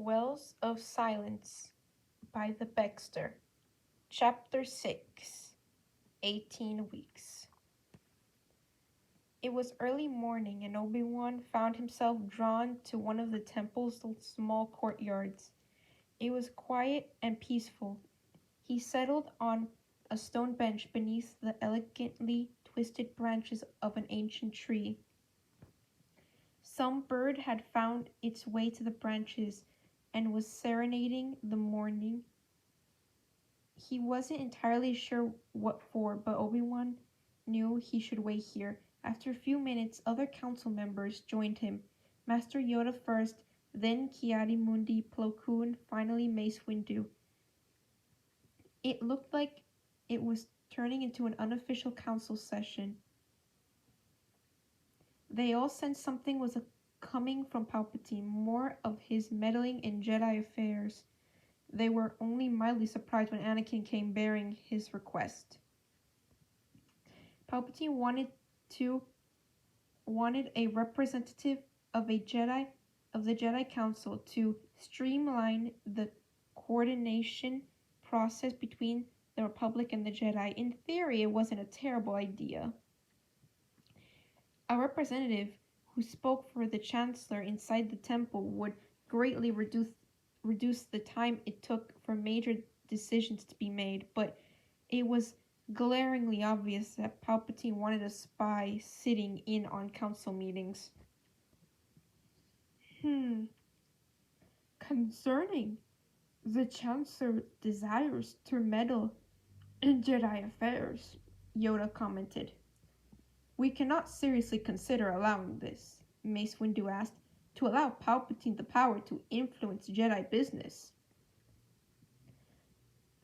Wells of Silence by TheBeckster. Chapter 6 18 Weeks. It was early morning, and Obi-Wan found himself drawn to one of the temple's small courtyards. It was quiet and peaceful. He settled on a stone bench beneath the elegantly twisted branches of an ancient tree. Some bird had found its way to the branches and was serenading the morning. He wasn't entirely sure what for, but Obi-Wan knew he should wait here. After a few minutes, other council members joined him. Master Yoda first, then Ki-Adi-Mundi, Plo Koon, finally Mace Windu. It looked like it was turning into an unofficial council session. They all sensed something was coming from Palpatine, more of his meddling in Jedi affairs. They were only mildly surprised when Anakin came bearing his request. Palpatine wanted a representative of the Jedi Council to streamline the coordination process between the Republic and the Jedi. In theory, it wasn't a terrible idea. A representative who spoke for the Chancellor inside the temple would greatly reduce the time it took for major decisions to be made, but it was glaringly obvious that Palpatine wanted a spy sitting in on council meetings. Concerning the Chancellor desires to meddle in Jedi affairs, Yoda commented. We cannot seriously consider allowing this, Mace Windu asked, to allow Palpatine the power to influence Jedi business.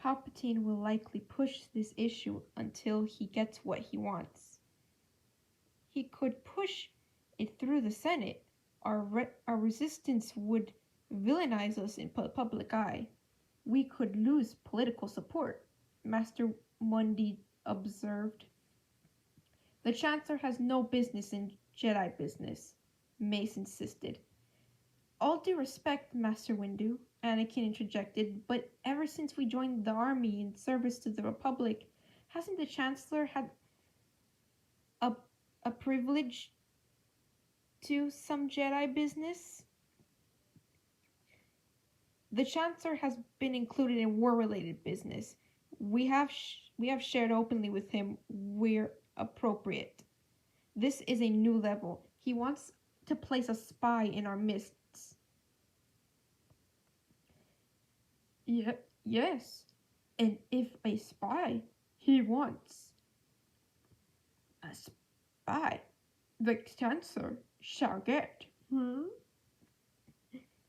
Palpatine will likely push this issue until he gets what he wants. He could push it through the Senate. Our resistance would villainize us in public eye. We could lose political support, Master Mundi observed. The Chancellor has no business in Jedi business, Mace insisted. All due respect, Master Windu, Anakin interjected, but ever since we joined the army in service to the Republic, hasn't the Chancellor had a privilege to some Jedi business? The Chancellor has been included in war-related business. We have shared openly with him where appropriate. This is a new level. He wants to place a spy in our midst. Yes, and if a spy he wants a spy, the Chancellor shall get.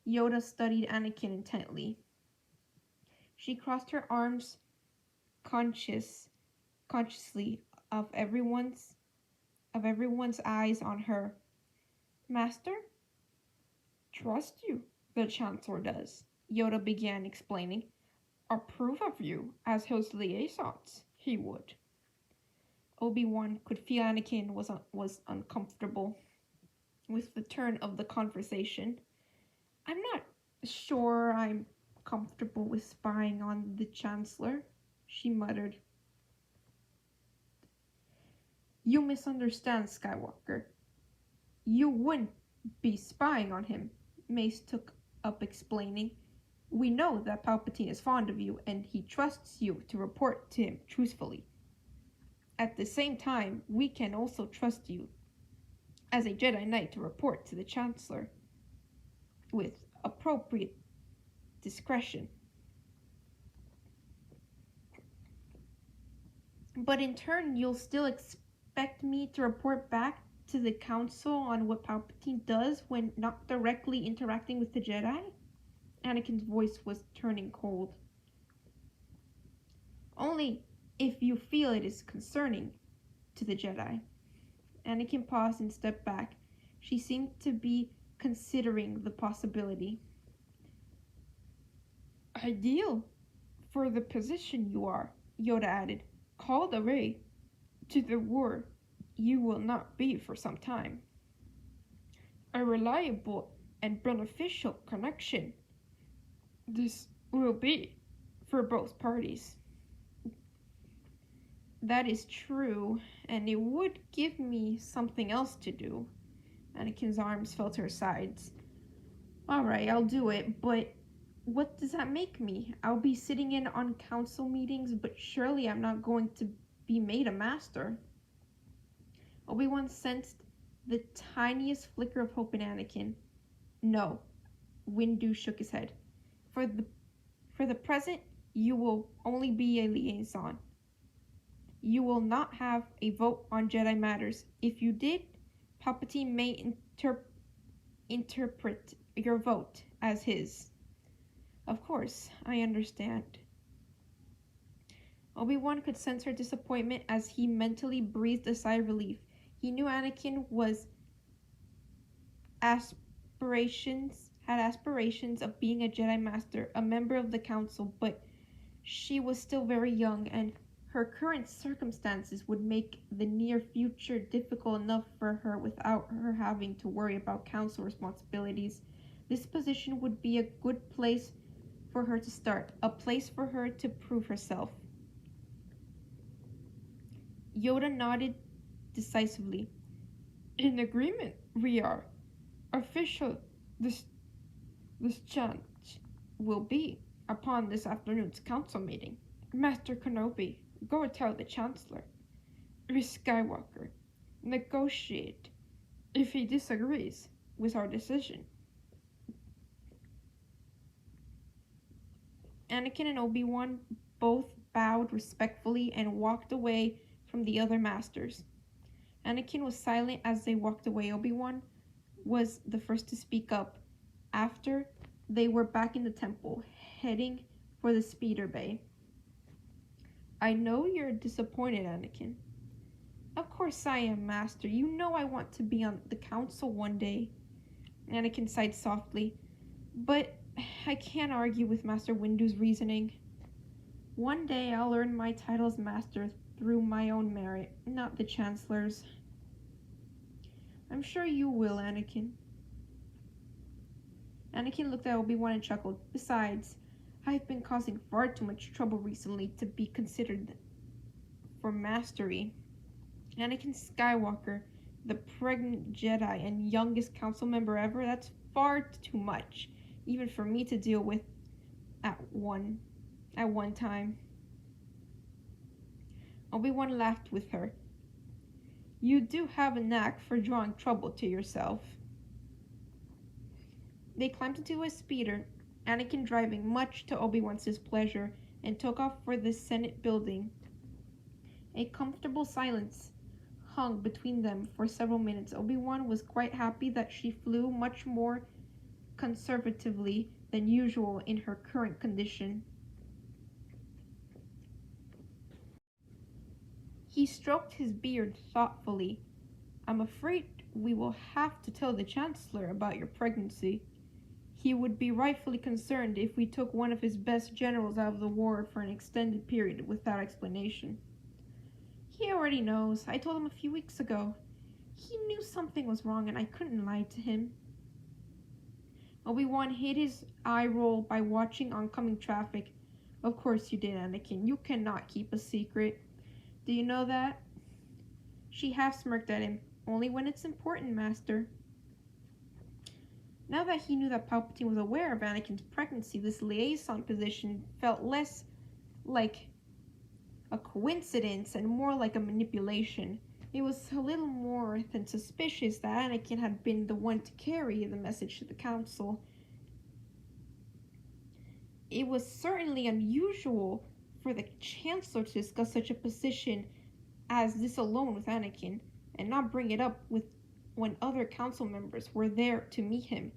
Yoda studied Anakin intently. She crossed her arms consciously of everyone's eyes on her. Master? Trust you, the Chancellor does, Yoda began explaining. Approve of you as his liaisons, he would. Obi-Wan could feel Anakin was uncomfortable with the turn of the conversation. I'm not sure I'm comfortable with spying on the Chancellor, she muttered. You misunderstand, Skywalker. You wouldn't be spying on him, Mace took up explaining. We know that Palpatine is fond of you, and he trusts you to report to him truthfully. At the same time, we can also trust you as a Jedi Knight to report to the Chancellor with appropriate discretion. But in turn, you'll still expect me to report back to the Council on what Palpatine does when not directly interacting with the Jedi? Anakin's voice was turning cold. Only if you feel it is concerning to the Jedi. Anakin paused and stepped back. She seemed to be considering the possibility. Ideal for the position you are, Yoda added. Called away to the war you will not be for some time. A reliable and beneficial connection this will be for both parties. That is true, and it would give me something else to do. Anakin's arms fell to her sides. Alright, I'll do it, but what does that make me? I'll be sitting in on council meetings, but surely I'm not going to be made a master. Obi-Wan sensed the tiniest flicker of hope in Anakin. No, Windu shook his head. For the present, you will only be a liaison. You will not have a vote on Jedi matters. If you did, Palpatine may interpret your vote as his. Of course, I understand. Obi-Wan could sense her disappointment as he mentally breathed a sigh of relief. He knew Anakin had aspirations of being a Jedi Master, a member of the Council, but she was still very young, and her current circumstances would make the near future difficult enough for her without her having to worry about Council responsibilities. This position would be a good place for her to start, a place for her to prove herself. Yoda nodded decisively. In agreement, we are. Official, this change will be upon this afternoon's council meeting. Master Kenobi, go tell the Chancellor. Miss Skywalker, negotiate if he disagrees with our decision. Anakin and Obi-Wan both bowed respectfully and walked away from the other masters. Anakin was silent as they walked away. Obi-Wan was the first to speak up after they were back in the temple, heading for the speeder bay. I know you're disappointed, Anakin. Of course I am, Master. You know I want to be on the council one day. Anakin sighed softly. But I can't argue with Master Windu's reasoning. One day I'll earn my title as Master through my own merit, not the Chancellor's. I'm sure you will, Anakin. Anakin looked at Obi-Wan and chuckled. Besides, I've been causing far too much trouble recently to be considered for mastery. Anakin Skywalker, the pregnant Jedi and youngest council member ever, that's far too much, even for me to deal with at one time. Obi-Wan laughed with her. You do have a knack for drawing trouble to yourself. They climbed into a speeder, Anakin driving much to Obi-Wan's displeasure, and took off for the Senate building. A comfortable silence hung between them for several minutes. Obi-Wan was quite happy that she flew much more conservatively than usual in her current condition. He stroked his beard thoughtfully. I'm afraid we will have to tell the Chancellor about your pregnancy. He would be rightfully concerned if we took one of his best generals out of the war for an extended period without explanation. He already knows. I told him a few weeks ago. He knew something was wrong and I couldn't lie to him. Obi-Wan hid his eye roll by watching oncoming traffic. Of course you did, Anakin. You cannot keep a secret. Do you know that? She half smirked at him. Only when it's important, Master. Now that he knew that Palpatine was aware of Anakin's pregnancy, this liaison position felt less like a coincidence and more like a manipulation. It was a little more than suspicious that Anakin had been the one to carry the message to the council. It was certainly unusual for the Chancellor to discuss such a position as this alone with Anakin, and not bring it up with when other council members were there to meet him.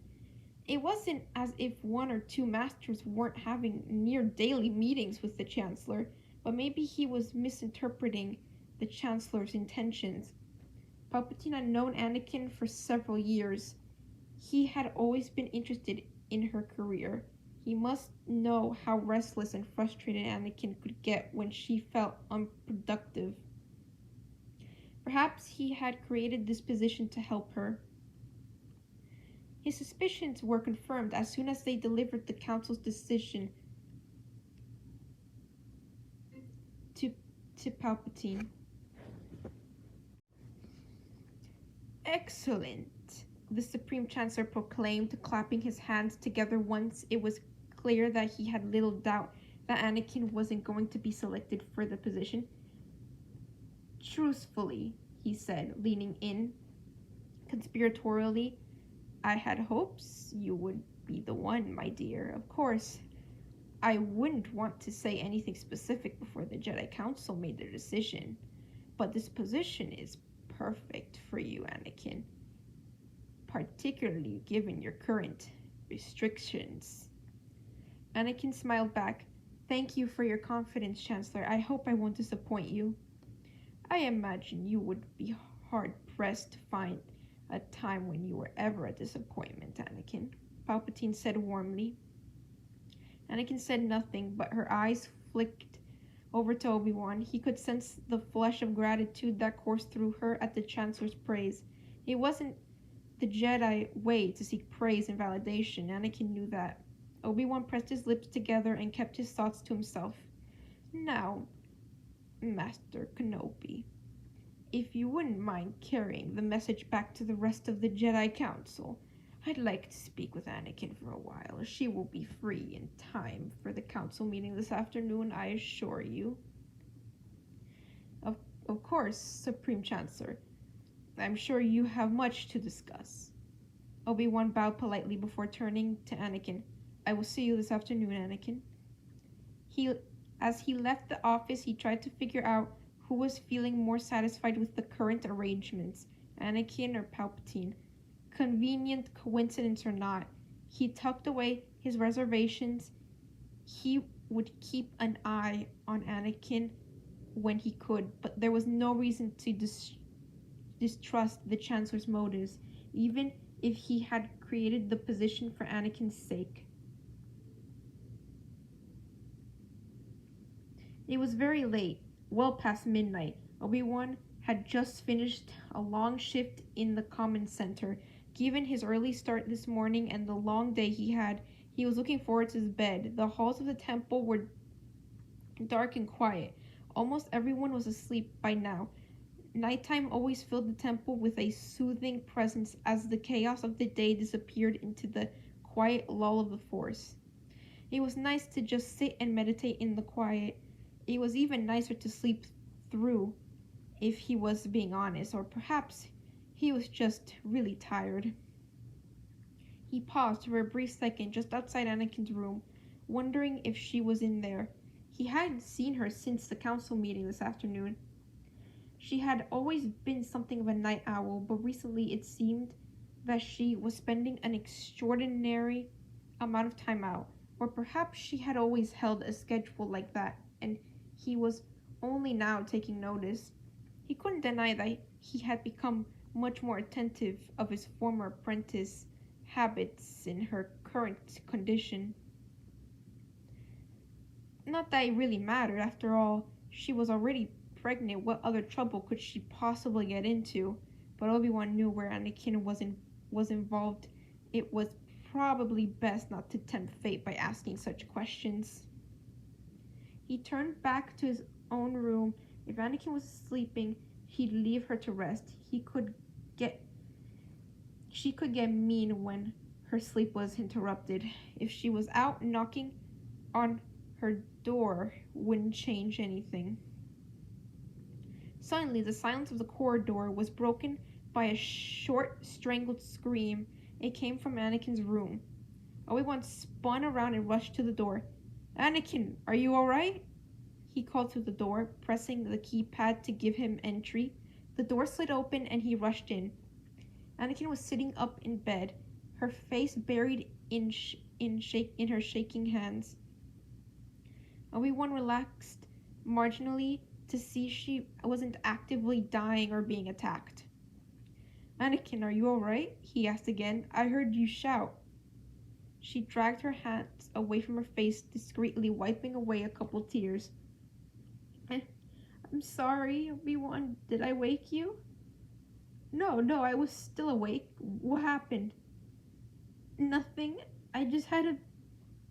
It wasn't as if one or two masters weren't having near daily meetings with the Chancellor, but maybe he was misinterpreting the Chancellor's intentions. Palpatine had known Anakin for several years. He had always been interested in her career. He must know how restless and frustrated Anakin could get when she felt unproductive. Perhaps he had created this position to help her. His suspicions were confirmed as soon as they delivered the council's decision to Palpatine. Excellent, the Supreme Chancellor proclaimed, clapping his hands together once it was clear that he had little doubt that Anakin wasn't going to be selected for the position. Truthfully, he said, leaning in conspiratorially, I had hopes you would be the one, my dear. Of course, I wouldn't want to say anything specific before the Jedi Council made their decision, but this position is perfect for you, Anakin, particularly given your current restrictions. Anakin smiled back. Thank you for your confidence, Chancellor. I hope I won't disappoint you. I imagine you would be hard-pressed to find a time when you were ever a disappointment, Anakin, Palpatine said warmly. Anakin said nothing, but her eyes flicked over to Obi-Wan. He could sense the flush of gratitude that coursed through her at the Chancellor's praise. It wasn't the Jedi way to seek praise and validation. Anakin knew that. Obi-Wan pressed his lips together and kept his thoughts to himself. Now, Master Kenobi, if you wouldn't mind carrying the message back to the rest of the Jedi Council, I'd like to speak with Anakin for a while. She will be free in time for the council meeting this afternoon, I assure you. Of course, Supreme Chancellor. I'm sure you have much to discuss. Obi-Wan bowed politely before turning to Anakin. I will see you this afternoon, Anakin. As he left the office, he tried to figure out who was feeling more satisfied with the current arrangements, Anakin or Palpatine. Convenient coincidence or not, he tucked away his reservations. He would keep an eye on Anakin when he could, but there was no reason to distrust the Chancellor's motives, even if he had created the position for Anakin's sake. It was very late, well past midnight. Obi-Wan had just finished a long shift in the Command Center. Given his early start this morning and the long day he had, he was looking forward to his bed. The halls of the temple were dark and quiet. Almost everyone was asleep by now. Nighttime always filled the temple with a soothing presence as the chaos of the day disappeared into the quiet lull of the Force. It was nice to just sit and meditate in the quiet. It was even nicer to sleep through, if he was being honest, or perhaps he was just really tired. He paused for a brief second just outside Anakin's room, wondering if she was in there. He hadn't seen her since the council meeting this afternoon. She had always been something of a night owl, but recently it seemed that she was spending an extraordinary amount of time out, or perhaps she had always held a schedule like that, and he was only now taking notice. He couldn't deny that he had become much more attentive of his former apprentice habits in her current condition. Not that it really mattered, after all, she was already pregnant. What other trouble could she possibly get into? But Obi-Wan knew where Anakin was involved. It was probably best not to tempt fate by asking such questions. He turned back to his own room. If Anakin was sleeping, he'd leave her to rest. She could get mean when her sleep was interrupted. If she was out, knocking on her door wouldn't change anything. Suddenly, the silence of the corridor was broken by a short, strangled scream. It came from Anakin's room. Obi-Wan spun around and rushed to the door. Anakin, are you alright? He called through the door, pressing the keypad to give him entry. The door slid open and he rushed in. Anakin was sitting up in bed, her face buried in her shaking hands. Obi-Wan relaxed marginally to see she wasn't actively dying or being attacked. Anakin, are you alright? He asked again. I heard you shout. She dragged her hands away from her face, discreetly wiping away a couple tears. I'm sorry, Obi-Wan. Did I wake you? No, I was still awake. What happened? Nothing. I just had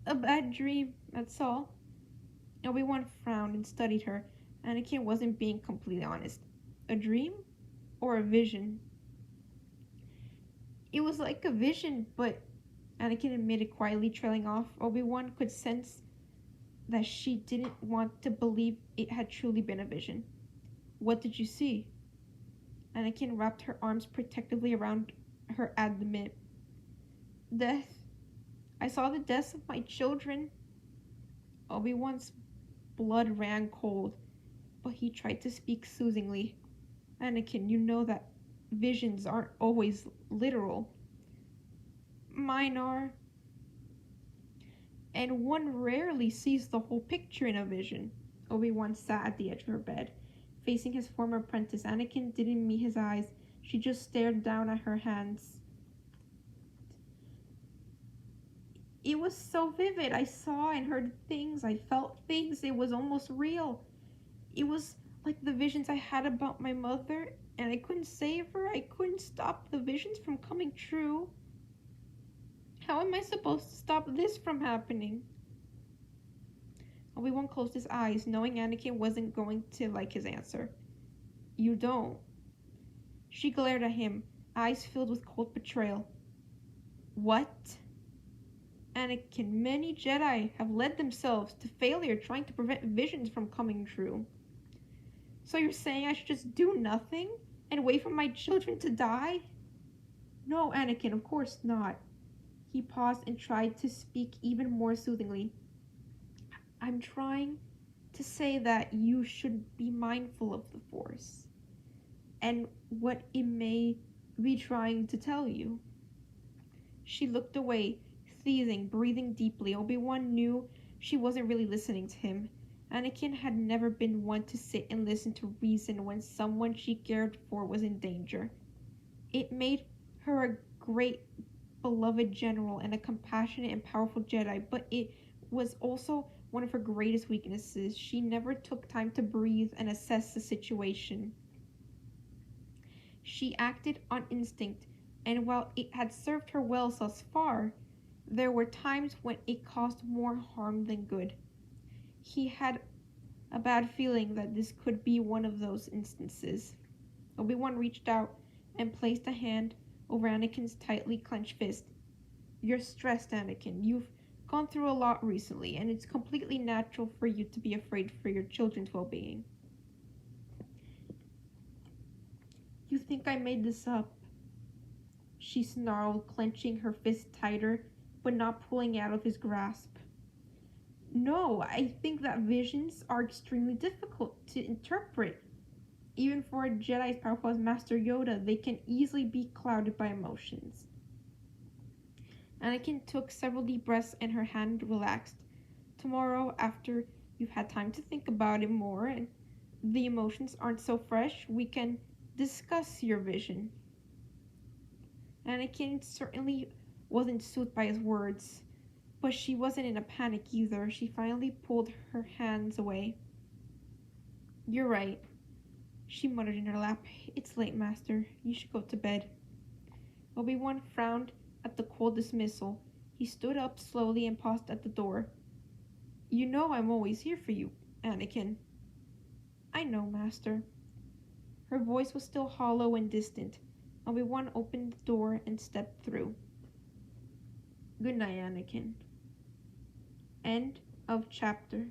a bad dream, that's all. Obi-Wan frowned and studied her. Anakin wasn't being completely honest. A dream? Or a vision? It was like a vision, but Anakin admitted quietly, trailing off. Obi-Wan could sense that she didn't want to believe it had truly been a vision. What did you see? Anakin wrapped her arms protectively around her abdomen. Death. I saw the deaths of my children. Obi-Wan's blood ran cold, but he tried to speak soothingly. Anakin, you know that visions aren't always literal. Mine are. And one rarely sees the whole picture in a vision. Obi-Wan sat at the edge of her bed, facing his former apprentice. Anakin didn't meet his eyes. She just stared down at her hands. It was so vivid. I saw and heard things. I felt things. It was almost real. It was like the visions I had about my mother, and I couldn't save her. I couldn't stop the visions from coming true. How am I supposed to stop this from happening? Obi-Wan closed his eyes, knowing Anakin wasn't going to like his answer. You don't. She glared at him, eyes filled with cold betrayal. What? Anakin, many Jedi have led themselves to failure trying to prevent visions from coming true. So you're saying I should just do nothing and wait for my children to die? No, Anakin, of course not. He paused and tried to speak even more soothingly. I'm trying to say that you should be mindful of the Force and what it may be trying to tell you. She looked away, seething, breathing deeply. Obi-Wan knew she wasn't really listening to him. Anakin had never been one to sit and listen to reason when someone she cared for was in danger. It made her a great, beloved general and a compassionate and powerful Jedi, but it was also one of her greatest weaknesses. She never took time to breathe and assess the situation. She acted on instinct, and while it had served her well thus far, there were times when it caused more harm than good. He had a bad feeling that this could be one of those instances. Obi-Wan reached out and placed a hand over Anakin's tightly clenched fist. You're stressed, Anakin. You've gone through a lot recently, and it's completely natural for you to be afraid for your children's well-being. You think I made this up? She snarled, clenching her fist tighter, but not pulling out of his grasp. No, I think that visions are extremely difficult to interpret. Even for a Jedi as powerful as Master Yoda, they can easily be clouded by emotions. Anakin took several deep breaths and her hand relaxed. Tomorrow, after you've had time to think about it more and the emotions aren't so fresh, we can discuss your vision. Anakin certainly wasn't soothed by his words, but she wasn't in a panic either. She finally pulled her hands away. You're right, she muttered in her lap. It's late, Master. You should go to bed. Obi-Wan frowned at the cold dismissal. He stood up slowly and paused at the door. You know I'm always here for you, Anakin. I know, Master. Her voice was still hollow and distant. Obi-Wan opened the door and stepped through. Good night, Anakin. End of chapter